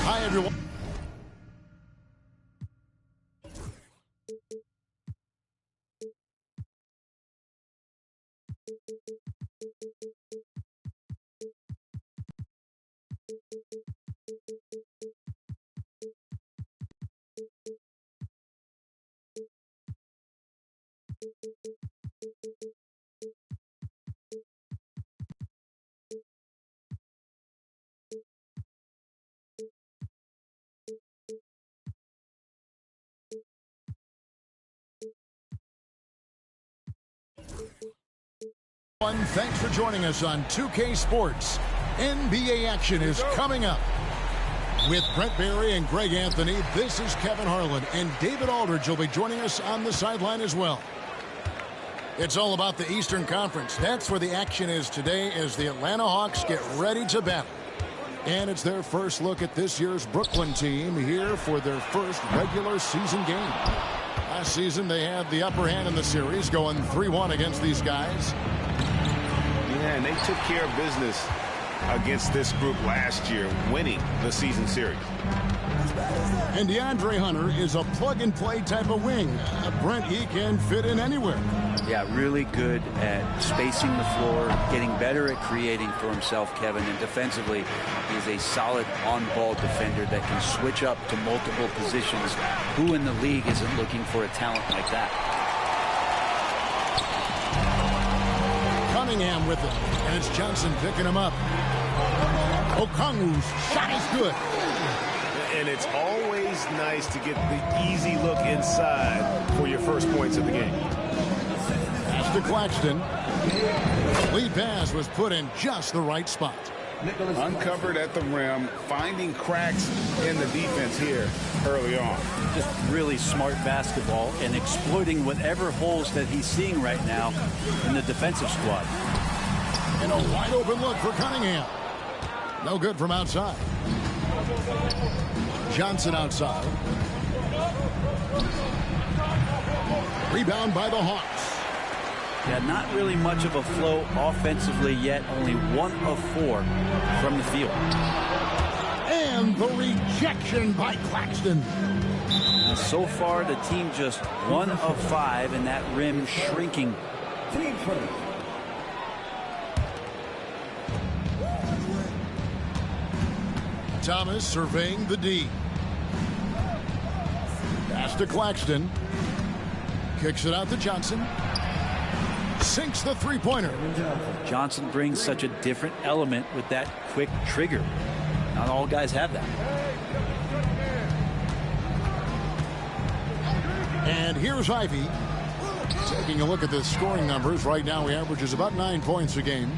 Hi, everyone. Thanks for joining us on 2K Sports. NBA action is coming up. With Brent Barry and Greg Anthony, this is Kevin Harlan, and David Aldridge will be joining us on the sideline as well. It's all about the Eastern Conference. That's where the action is today as the Atlanta Hawks get ready to battle. And it's their first look at this year's Brooklyn team here for their first regular season game. Last season, they had the upper hand in the series, going 3-1 against these guys. Yeah, and they took care of business against this group last year, winning the season series. And DeAndre Hunter is a plug-and-play type of wing. Brent, he can fit in anywhere. Yeah, really good at spacing the floor, getting better at creating for himself, Kevin. And defensively, he's a solid on-ball defender that can switch up to multiple positions. Who in the league isn't looking for a talent like that? Cunningham with it, and it's Johnson picking him up. Okongwu's shot is good. And it's always nice to get the easy look inside for your first points of the game. Pass to Claxton. Lead pass was put in just the right spot. Uncovered at the rim, finding cracks in the defense here early on. Just really smart basketball and exploiting whatever holes that he's seeing right now in the defensive squad. And a wide open look for Cunningham. No good from outside. Johnson outside. Rebound by the Hawks. Yeah, not really much of a flow offensively yet. Only 1 of 4 from the field. And the rejection by Claxton. So far, the team just 1 of 5, and that rim shrinking. Thomas surveying the D. Pass to Claxton. Kicks it out to Johnson. Sinks the three-pointer. Johnson brings such a different element with that quick trigger. Not all guys have that. And here's Ivy. Taking a look at the scoring numbers. Right now he averages about 9 points a game.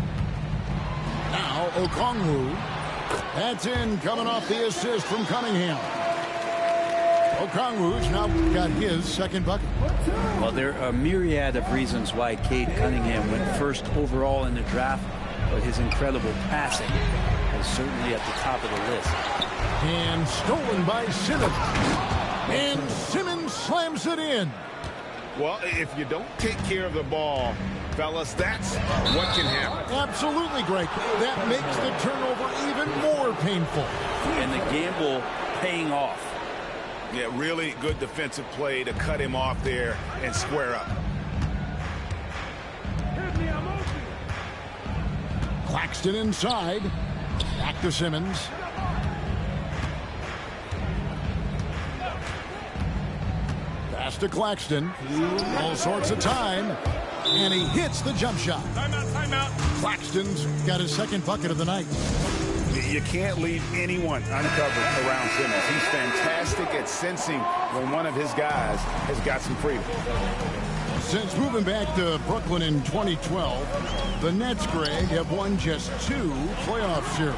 Now Okongwu. That's in, coming off the assist from Cunningham. Okongwu's now got his second bucket. Well, there are a myriad of reasons why Cade Cunningham went first overall in the draft, but his incredible passing is certainly at the top of the list. And stolen by Simmons. And Simmons slams it in. Well, if you don't take care of the ball, fellas, that's what can happen. Absolutely, Greg. That makes the turnover even more painful. And the gamble paying off. Yeah, really good defensive play to cut him off there and square up. Claxton inside. Back to Simmons. Pass to Claxton. All sorts of time. And he hits the jump shot. Timeout. Claxton's got his second bucket of the night. You can't leave anyone uncovered around Simmons. He's fantastic at sensing when one of his guys has got some freedom. Since moving back to Brooklyn in 2012, the Nets, Greg, have won just 2 playoff series.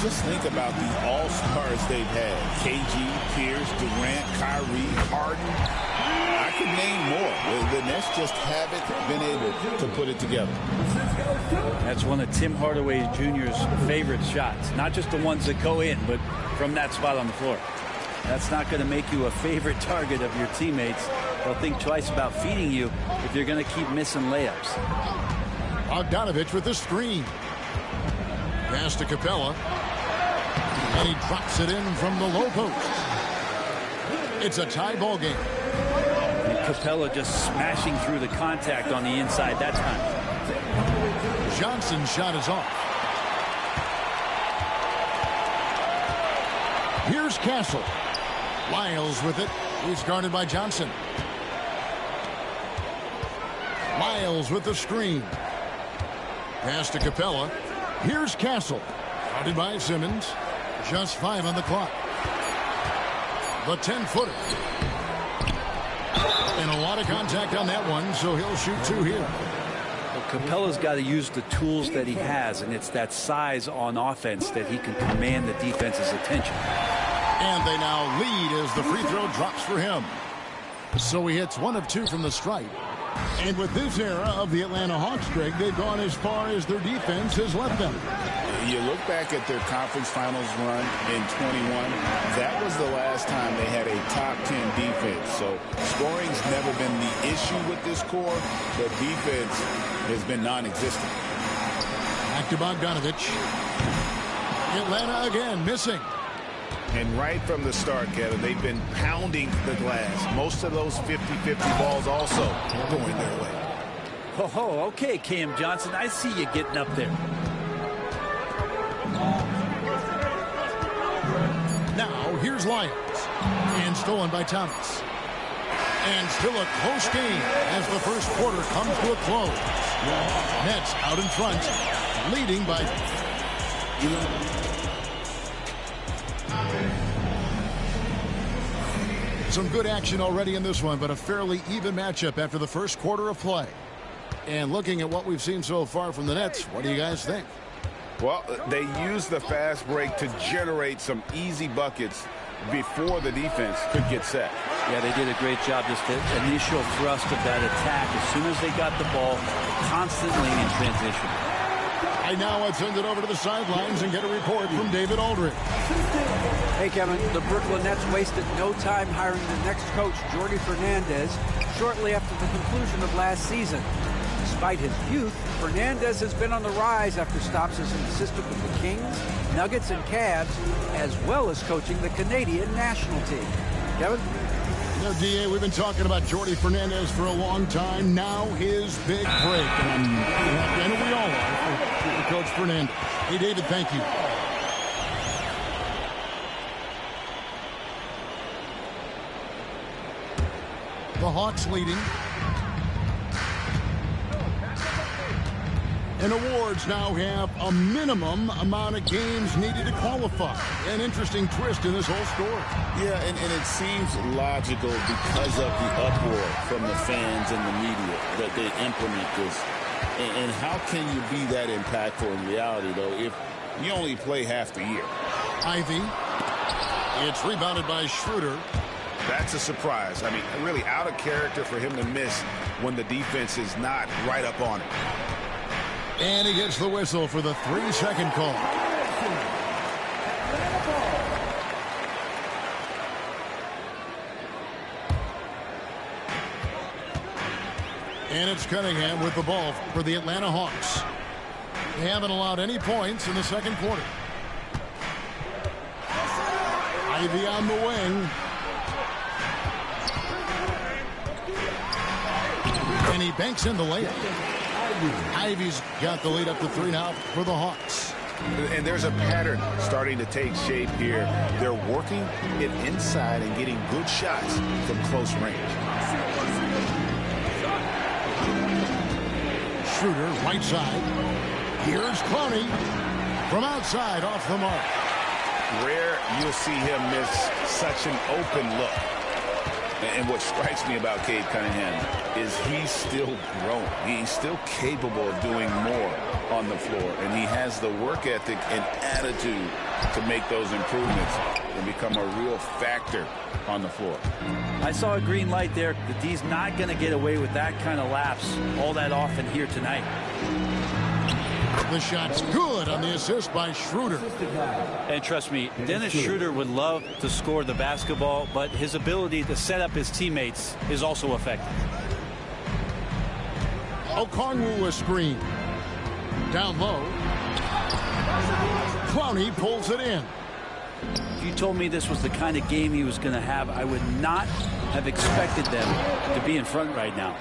Just think about the all-stars they've had. KG, Pierce, Durant, Kyrie, Harden. I could name more. The Nets just haven't been able to put it together. That's one of Tim Hardaway Jr.'s favorite shots. Not just the ones that go in, but from that spot on the floor. That's not going to make you a favorite target of your teammates. They'll think twice about feeding you if you're going to keep missing layups. Bogdanovich with the screen. Pass to Capella. And he drops it in from the low post. It's a tie ball game. And Capella just smashing through the contact on the inside that time. Johnson's shot is off. Here's Castle. Lyles with it. He's guarded by Johnson. Lyles with the screen. Pass to Capella. Here's Castle. Guarded by Simmons. Just 5 on the clock. The 10-footer. And a lot of contact on that one, so he'll shoot 2 here. Well, Capella's got to use the tools that he has, and it's that size on offense that he can command the defense's attention. And they now lead as the free throw drops for him. So he hits 1 of 2 from the stripe. And with this era of the Atlanta Hawks, Greg, they've gone as far as their defense has left them. You look back at their conference finals run in 21, that was the last time they had a top 10 defense. So scoring's never been the issue with this core, but defense has been non-existent. Back to Bogdanovich. Atlanta again missing. And right from the start, Kevin, they've been pounding the glass. Most of those 50-50 balls also going their way. Oh, okay, Cam Johnson. I see you getting up there. Now, here's Lyons. And stolen by Thomas. And still a close game as the first quarter comes to a close. Nets out in front, leading by... Some good action already in this one, but a fairly even matchup after the first quarter of play. And looking at what we've seen so far from the Nets, what do you guys think? Well, they used the fast break to generate some easy buckets before the defense could get set. Yeah, they did a great job. Just the initial thrust of that attack. As soon as they got the ball, constantly in transition. Right now, let's send it over to the sidelines and get a report from David Aldridge. Hey, Kevin, the Brooklyn Nets wasted no time hiring the next coach, Jordi Fernandez, shortly after the conclusion of last season. Despite his youth, Fernandez has been on the rise after stops as an assistant with the Kings, Nuggets, and Cavs, as well as coaching the Canadian national team. Kevin? You know, DA, we've been talking about Jordi Fernandez for a long time. Now his big break. And I know we all are for Coach Fernandez. Hey, David, thank you. The Hawks leading. And awards now have a minimum amount of games needed to qualify. An interesting twist in this whole story. Yeah, and it seems logical because of the uproar from the fans and the media that they implement this. And how can you be that impactful in reality, though, if you only play half the year? Ivy. It's rebounded by Schroeder. That's a surprise. I mean, really out of character for him to miss when the defense is not right up on it. And he gets the whistle for the 3-second call. And it's Cunningham with the ball for the Atlanta Hawks. They haven't allowed any points in the second quarter. Ivy on the wing. And he banks in the layup. Ivy's got the lead up to 3 now for the Hawks. And there's a pattern starting to take shape here. They're working it inside and getting good shots from close range. Schroeder, right side. Here's Clowney from outside off the mark. Rare you'll see him miss such an open look. And what strikes me about Cade Cunningham is he's still growing. He's still capable of doing more on the floor. And he has the work ethic and attitude to make those improvements and become a real factor on the floor. I saw a green light there. The D's not going to get away with that kind of lapse all that often here tonight. The shot's good on the assist by Schroeder. And trust me, Dennis Schroeder would love to score the basketball, but his ability to set up his teammates is also effective. Okongwu a screen. Down low. Clowney pulls it in. If you told me this was the kind of game he was going to have, I would not have expected them to be in front right now.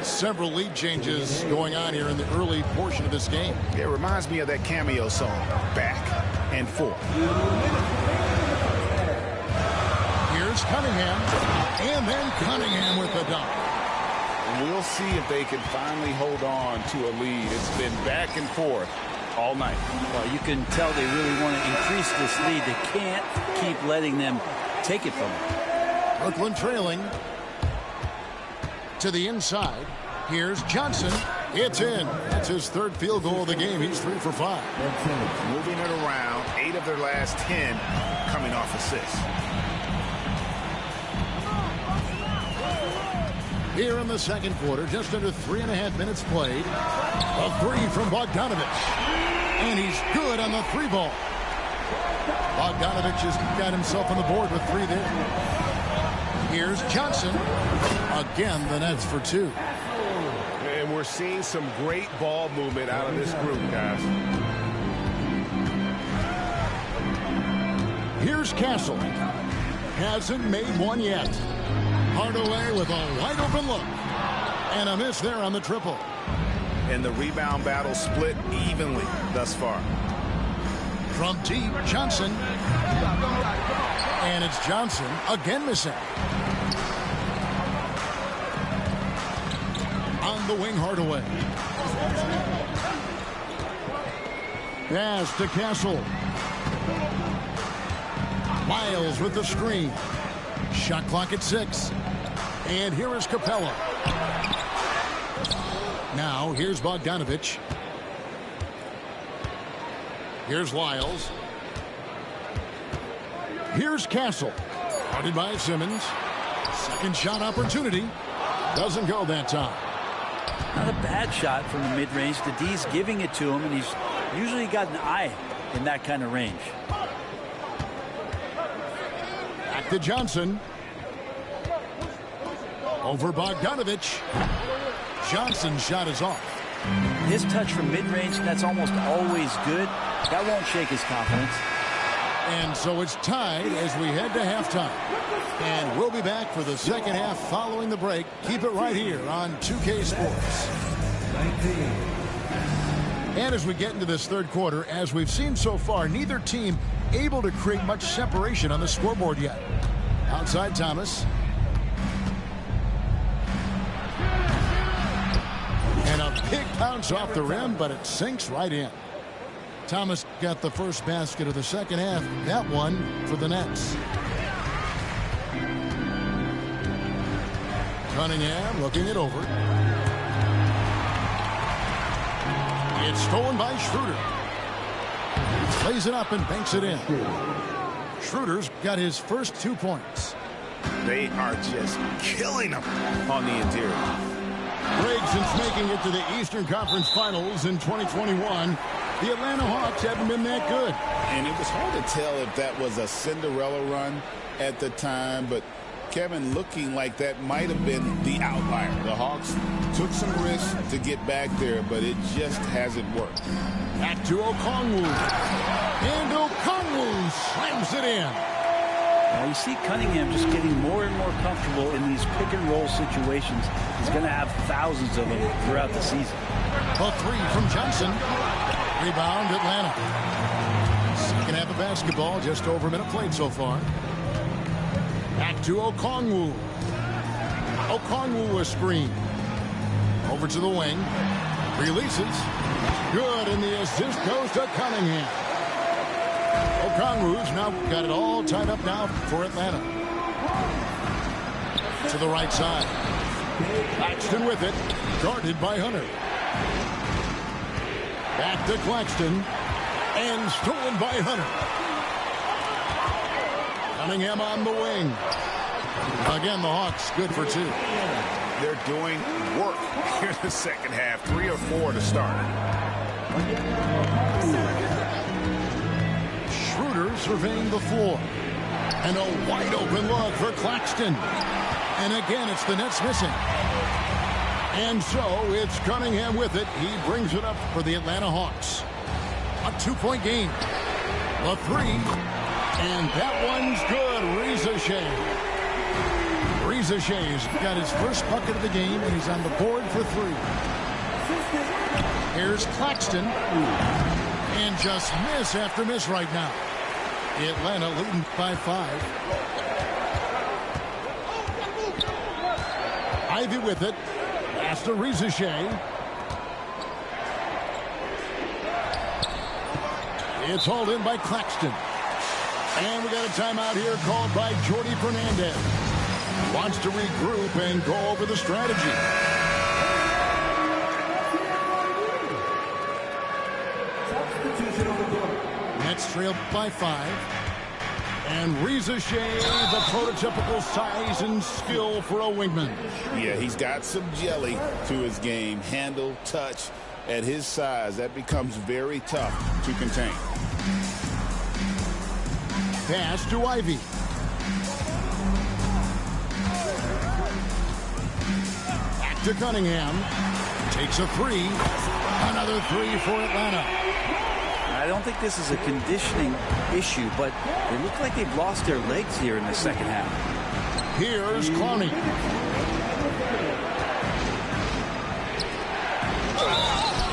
Several lead changes going on here in the early portion of this game. It reminds me of that cameo song, Back and Forth. Here's Cunningham, and then Cunningham with the dunk. And we'll see if they can finally hold on to a lead. It's been back and forth all night. Well, you can tell they really want to increase this lead. They can't keep letting them take it from them. Brooklyn trailing to the inside. Here's Johnson. It's in. That's his third field goal of the game. He's 3 for 5. Moving it around, 8 of their last 10 coming off assists. Here in the second quarter, just under 3.5 minutes played. A three from Bogdanovich. And he's good on the 3 ball. Bogdanovich has got himself on the board with 3 there. Here's Johnson. Again, the Nets for 2. And we're seeing some great ball movement out of this group, guys. Here's Castle. Hasn't made one yet. Hardaway with a wide open look. And a miss there on the triple. And the rebound battle split evenly thus far. From deep, Johnson. And it's Johnson again missing. On the wing, Hardaway. Pass to Castle. Miles with the screen. Shot clock at 6. And here is Capella. Now, here's Bogdanovich. Here's Lyles. Here's Castle. Guarded by Simmons. Second shot opportunity. Doesn't go that time. Not a bad shot from the mid-range. The D's giving it to him, and he's usually got an eye in that kind of range. Back to Johnson. Over Bogdanovich. Johnson's shot is off. His touch from mid-range, that's almost always good. That won't shake his confidence. And so it's tied as we head to halftime. And we'll be back for the second half following the break. Keep it right here on 2K Sports. And as we get into this third quarter, as we've seen so far, neither team able to create much separation on the scoreboard yet. Outside Thomas. And a big bounce off the rim, but it sinks right in. Thomas got the first basket of the second half. That one for the Nets. Cunningham looking it over. It's stolen by Schroeder. Lays it up and banks it in. Schroeder's got his first 2 points. They are just killing them on the interior. Greg, since making it to the Eastern Conference Finals in 2021, the Atlanta Hawks haven't been that good. And it was hard to tell if that was a Cinderella run at the time, but Kevin, looking like that might have been the outlier. The Hawks took some risks to get back there, but it just hasn't worked. Back to Okongwu. And Okongwu slams it in. Now you see Cunningham just getting more and more comfortable in these pick-and-roll situations. He's going to have thousands of them throughout the season. A three from Johnson. Rebound, Atlanta. Second half of basketball, just over a minute played so far. Back to Okongwu. Okongwu a screen. Over to the wing. Releases. Good, and the assist goes to Cunningham. Okongwu's now got it all tied up now for Atlanta. to the right side. Claxton with it, guarded by Hunter. Back to Claxton, and stolen by Hunter. Cunningham on the wing. Again, the Hawks good for 2. They're doing work here in the second half. 3 or 4 to start. Schroeder surveying the floor. And a wide open look for Claxton. And again, it's the Nets missing. And so it's Cunningham with it. He brings it up for the Atlanta Hawks. A 2-point game. The 3. And that one's good. Reza Shea. Reza Shea's got his first bucket of the game, and he's on the board for 3. Here's Claxton. And just miss after miss right now. Atlanta leading by 5. Ivy with it. Pass to Reza Shea. It's hauled in by Claxton. And we got a timeout here called by Jordy Fernandez. Wants to regroup and go over the strategy. Nets trail by 5. And Reza Shea, the prototypical size and skill for a wingman. Yeah, he's got some jelly to his game. Handle, touch. At his size, that becomes very tough to contain. Pass to Ivy. Back to Cunningham. Takes a 3. Another 3 for Atlanta. I don't think this is a conditioning issue, but they look like they've lost their legs here in the second half. Here's Clowney.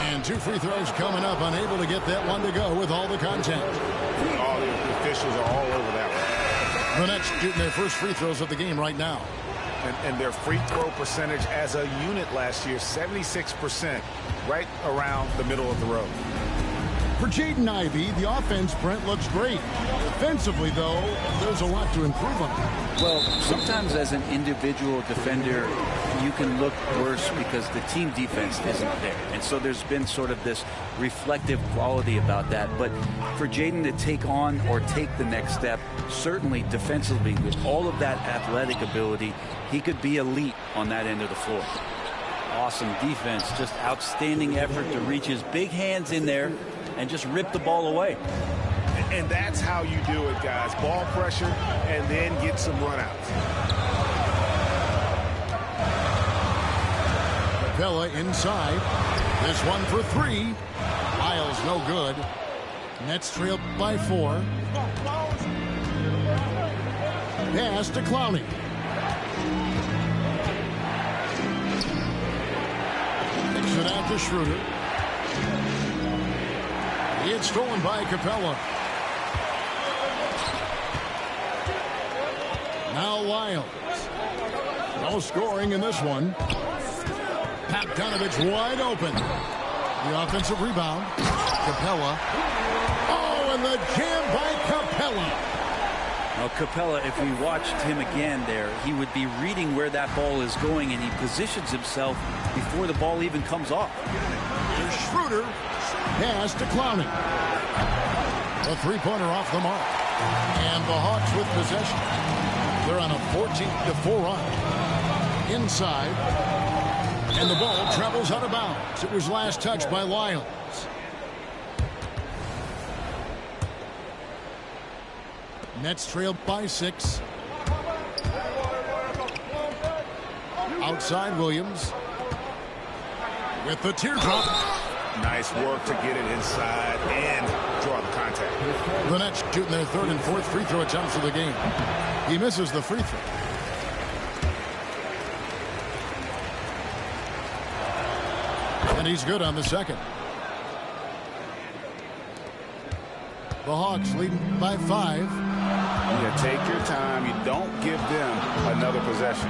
And 2 free throws coming up. Unable to get that one to go with all the contact. All the officials are all over that one. The Nets shooting their first free throws of the game right now. And their free throw percentage as a unit last year, 76%, right around the middle of the road. For Jaden Ivey, the offense, Brent, looks great. Defensively, though, there's a lot to improve on. Well, sometimes as an individual defender, you can look worse because the team defense isn't there. And so there's been sort of this reflective quality about that. But for Jaden to take on or take the next step, certainly defensively, with all of that athletic ability, he could be elite on that end of the floor. Awesome defense, just outstanding effort to reach his big hands in there and just rip the ball away. And that's how you do it, guys. Ball pressure and then get some runouts. Capella inside. This one for 3. Miles no good. Nets trailed by 4. Pass to Clowney. Kicks it out to Schroeder. It's stolen by Capella. Now Lyles. No scoring in this one. Bogdanovich wide open. The offensive rebound. Capella. Oh, and the jam by Capella. Now, Capella, if we watched him again there, he would be reading where that ball is going, and he positions himself before the ball even comes off. Here's Schroeder. Pass to Clowney. A 3-pointer off the mark. And the Hawks with possession. They're on a 14-4 run. Inside. And the ball travels out of bounds. It was last touched by Lyles. Nets trailed by 6. Outside Williams. With the teardrop. Nice work to get it inside and draw the contact. The Nets shooting their 3rd and 4th free throw attempts of the game. He misses the free throw. And he's good on the second. The Hawks leading by 5. Yeah, take your time. You don't give them another possession.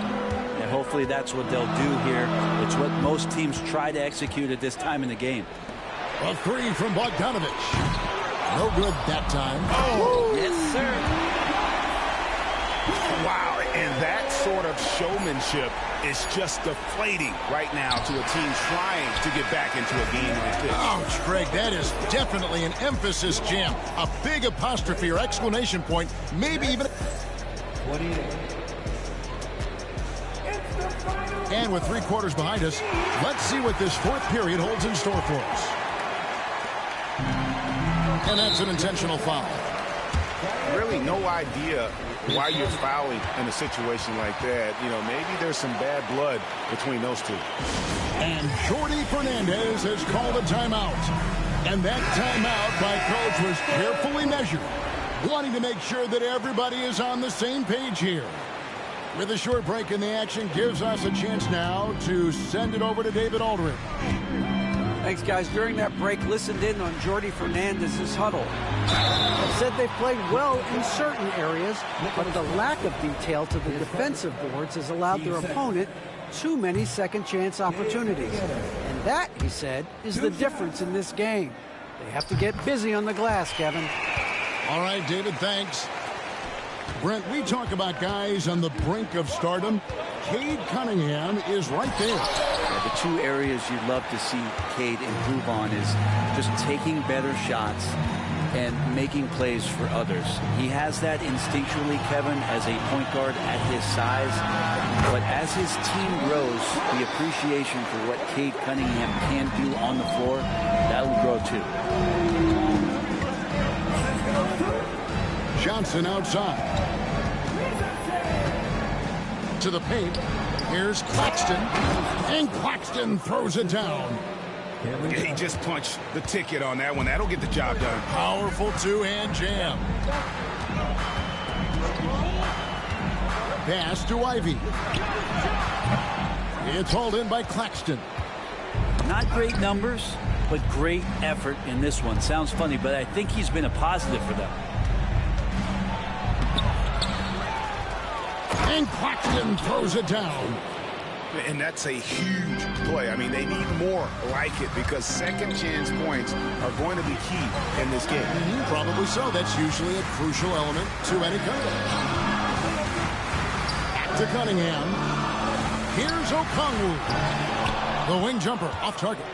And hopefully that's what they'll do here. It's what most teams try to execute at this time in the game. A 3 from Bogdanovich. No good that time. Oh, yes, sir. wow. And that sort of showmanship is just deflating right now to a team trying to get back into a game like this. Ouch, Greg, that is definitely an emphasis jam. A big apostrophe or exclamation point, maybe even... And with 3 quarters behind us, let's see what this 4th period holds in store for us. And that's an intentional foul. Really no idea why you're fouling in a situation like that. You know, maybe there's some bad blood between those two. And Jordi Fernandez has called a timeout. And that timeout by coach was carefully measured, wanting to make sure that everybody is on the same page here. With a short break in the action, gives us a chance now to send it over to David Aldridge. Thanks, guys. During that break, listened in on Jordi Fernandez's huddle. Said they played well in certain areas, but the lack of detail to the defensive boards has allowed their opponent too many second-chance opportunities. And that, he said, is the difference in this game. They have to get busy on the glass, Kevin. All right, David, thanks. Brent, we talk about guys on the brink of stardom. Cade Cunningham is right there. Yeah, the 2 areas you'd love to see Cade improve on is just taking better shots and making plays for others. He has that instinctually, Kevin, as a point guard at his size. But as his team grows, the appreciation for what Cade Cunningham can do on the floor, that will grow too. Johnson outside. To the paint. Here's Claxton. And Claxton throws it down. He just punched the ticket on that one. That'll get the job done. Powerful 2-hand jam. Pass to Ivy. It's hauled in by Claxton. Not great numbers, but great effort in this one. Sounds funny, but I think he's been a positive for them. And Claxton throws it down. And that's a huge play. I mean, they need more like it because second chance points are going to be key in this game. Probably so. That's usually a crucial element to any comeback. Back to Cunningham. Here's Okongwu. The wing jumper off target.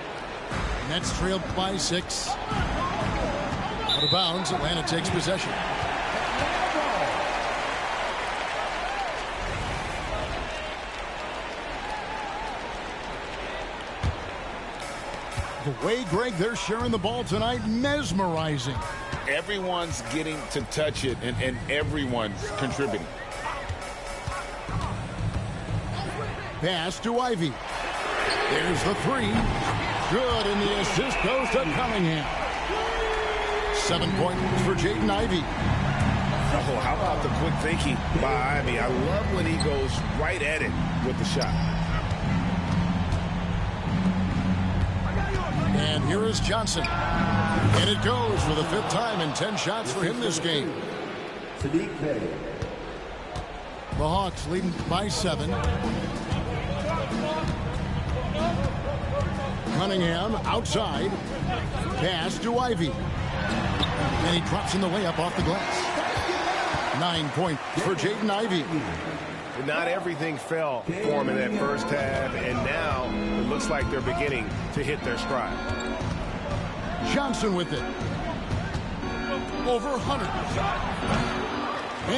Nets trailed by 6. Out of bounds, Atlanta takes possession. The way, Greg, they're sharing the ball tonight, mesmerizing. Everyone's getting to touch it, and everyone's contributing. Pass to Ivy. There's the 3. Good, and the assist goes to Cunningham. 7 points for Jaden Ivey. Oh, how about the quick thinking by Ivy? I love when he goes right at it with the shot. And here is Johnson. And it goes for the 5th time in 10 shots for him this game. The Hawks leading by 7. Cunningham outside. Pass to Ivy. And he drops in the layup off the glass. 9 points for Jaden Ivey. Not everything fell for him in that first half, and now it looks like they're beginning to hit their stride. Johnson with it. Over 100.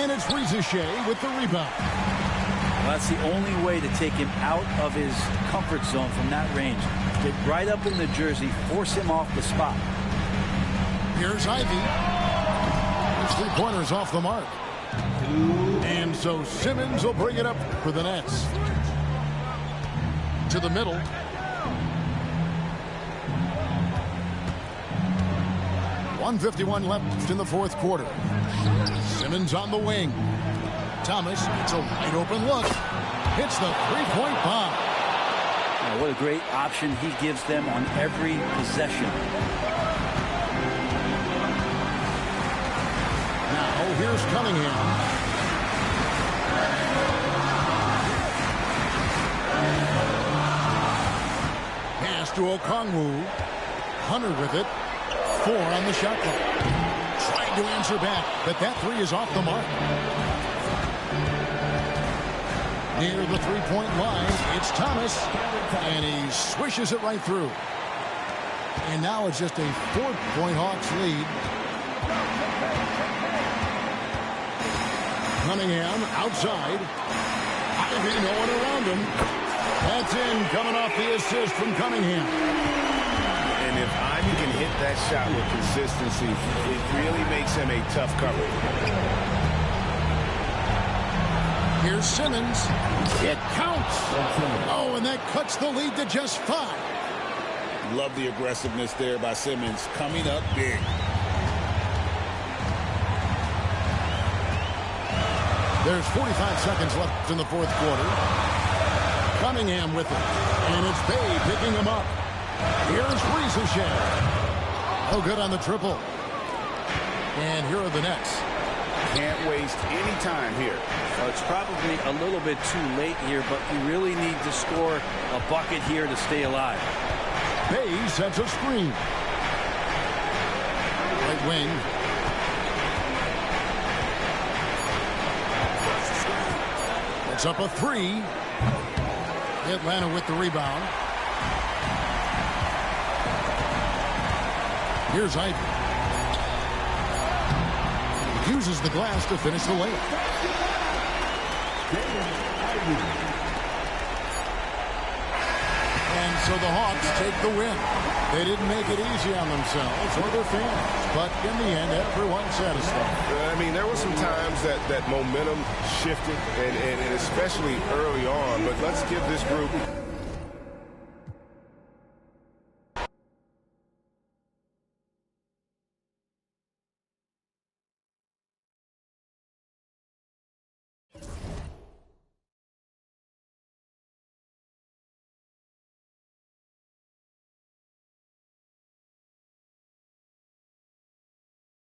And it's Ricochet with the rebound. Well, that's the only way to take him out of his comfort zone from that range. Get right up in the jersey, force him off the spot. Here's Ivy. His 3-pointers off the mark. And so Simmons will bring it up for the Nets. To the middle. .151 left in the 4th quarter. Simmons on the wing. Thomas, it's a wide open look. Hits the 3-point bomb. Oh, what a great option he gives them on every possession. Now here's Cunningham. Pass to Okongwu. Hunter with it. 4 on the shot clock. Trying to answer back, but that 3 is off the mark. Near the three-point line, it's Thomas, and he swishes it right through. And now it's just a 4-point Hawks lead. Cunningham outside. Ivy, no one around him. That's in, coming off the assist from Cunningham. And if Ivy can hit that shot with consistency, it really makes him a tough cover. Here's Simmons. It counts. Oh, and that cuts the lead to just 5. Love the aggressiveness there by Simmons, coming up big. There's 45 seconds left in the fourth quarter. Cunningham with it. And it's Bay picking him up. Here's Ricochet. Oh, good on the triple. And here are the Nets. Can't waste any time here. Well, it's probably a little bit too late here, but you really need to score a bucket here to stay alive. Bay sets a screen. Right wing. It's up a 3. Atlanta with the rebound. Here's Ivy. Uses the glass to finish the layup. And so the Hawks take the win. They didn't make it easy on themselves or their fans, but in the end, everyone's satisfied. I mean, there were some times that momentum shifted, and especially early on, but let's give this group